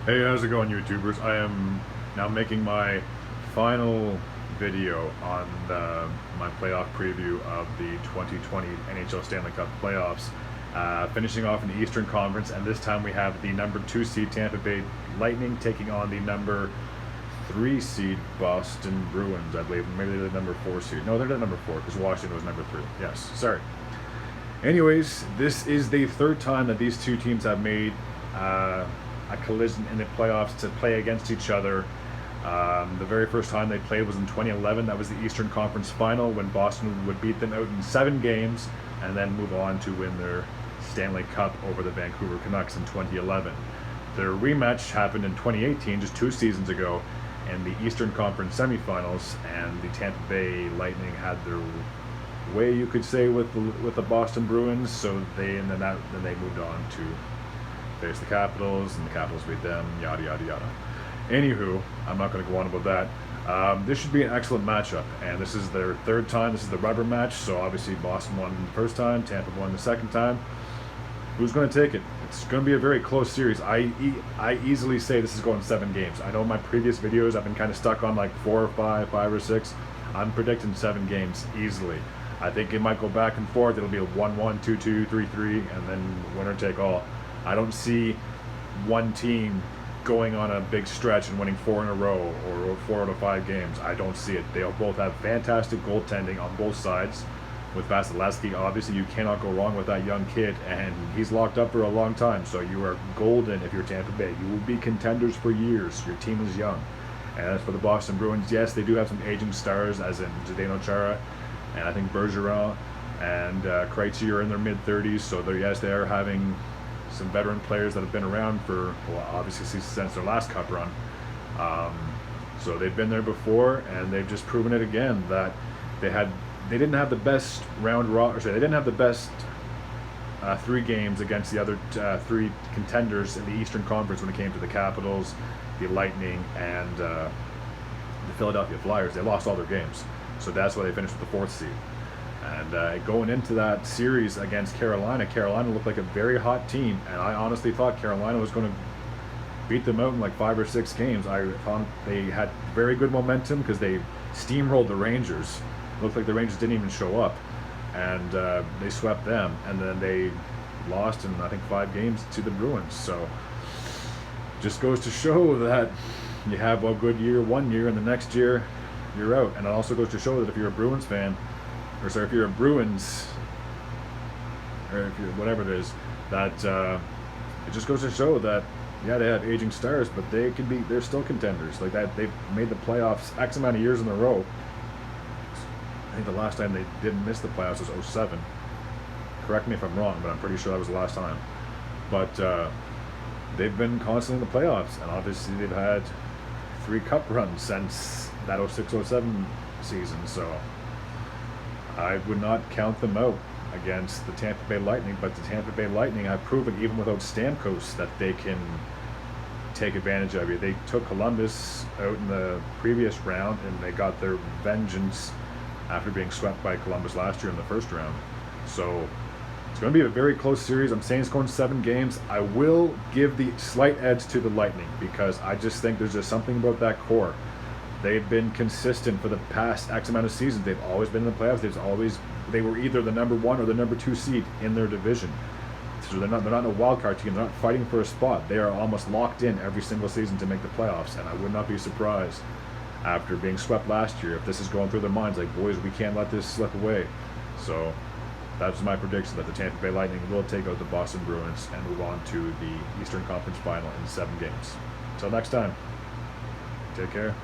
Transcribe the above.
Hey, how's it going, YouTubers? I am now making my final video on my playoff preview of the 2020 NHL Stanley Cup playoffs. Finishing off in the Eastern Conference, and this time we have the number 2 seed Tampa Bay Lightning taking on the number 3 seed Boston Bruins, I believe. Maybe they're the number 4 seed. No, they're the number 4 because Washington was number 3. Yes, sorry. Anyways, this is the third time that these two teams have made a collision in the playoffs to play against each other. The very first time they played was in 2011. That was the Eastern Conference Final when Boston would beat them out in 7 games and then move on to win their Stanley Cup over the Vancouver Canucks in 2011. Their rematch happened in 2018, just 2 seasons ago, in the Eastern Conference semifinals, and the Tampa Bay Lightning had their way, you could say, with the Boston Bruins. So then they moved on to face the Capitals, and the Capitals beat them, yada yada yada. Anywho, I'm not going to go on about that. This should be an excellent matchup, and this is their third time. This is the rubber match, so obviously Boston won the first time, Tampa won the second time. Who's going to take it? It's going to be a very close series. I easily say this is going 7 games. I know in my previous videos I've been kind of stuck on like 4 or 5 or 6. I'm predicting 7 games easily. I think it might go back and forth. It'll be a 1-1, 2-2, 3-3, and then winner take all. I don't see one team going on a big stretch and winning 4 in a row or 4 out of 5 games. I don't see it. They'll both have fantastic goaltending on both sides. With Vasilevsky, obviously you cannot go wrong with that young kid, and he's locked up for a long time, so you are golden if you're Tampa Bay. You will be contenders for years. Your team is young. And as for the Boston Bruins, yes, they do have some aging stars, as in Zdeno Chara, and I think Bergeron and Krejci are in their mid-30s, so yes, they are having some veteran players that have been around for, well, obviously since their last cup run. So they've been there before, and they've just proven it again that they didn't have the best they didn't have the best 3 games against the other 3 contenders in the Eastern Conference when it came to the Capitals, the Lightning, and the Philadelphia Flyers. They lost all their games, so that's why they finished with the 4th seed. And going into that series against Carolina looked like a very hot team, and I honestly thought Carolina was going to beat them out in like 5 or 6 games. I thought they had very good momentum because they steamrolled the Rangers. It looked like the Rangers didn't even show up, and they swept them, and then they lost in, I think, 5 games to the Bruins. So just goes to show that you have a good year one year, and the next year you're out. And it also goes to show that if you're a Bruins fan, if you're a Bruins, or if you're whatever it is, that it just goes to show that, yeah, they have aging stars, but they're still contenders. Like that, they've made the playoffs X amount of years in a row. I think the last time they didn't miss the playoffs was 2007. Correct me if I'm wrong, but I'm pretty sure that was the last time. But they've been constantly in the playoffs, and obviously they've had 3 cup runs since that 2006-07 season, so I would not count them out against the Tampa Bay Lightning. But the Tampa Bay Lightning have proven, even without Stamkos, that they can take advantage of you. They took Columbus out in the previous round, and they got their vengeance after being swept by Columbus last year in the first round. So it's going to be a very close series. I'm saying it's going 7 games. I will give the slight edge to the Lightning because I just think there's just something about that core. They've been consistent for the past X amount of seasons. They've always been in the playoffs. They were either the number 1 or the number 2 seed in their division. So they're not a wild card team. They're not fighting for a spot. They are almost locked in every single season to make the playoffs, and I would not be surprised after being swept last year if this is going through their minds like, boys, we can't let this slip away. So that's my prediction, that the Tampa Bay Lightning will take out the Boston Bruins and move on to the Eastern Conference Final in 7 games. Until next time, take care.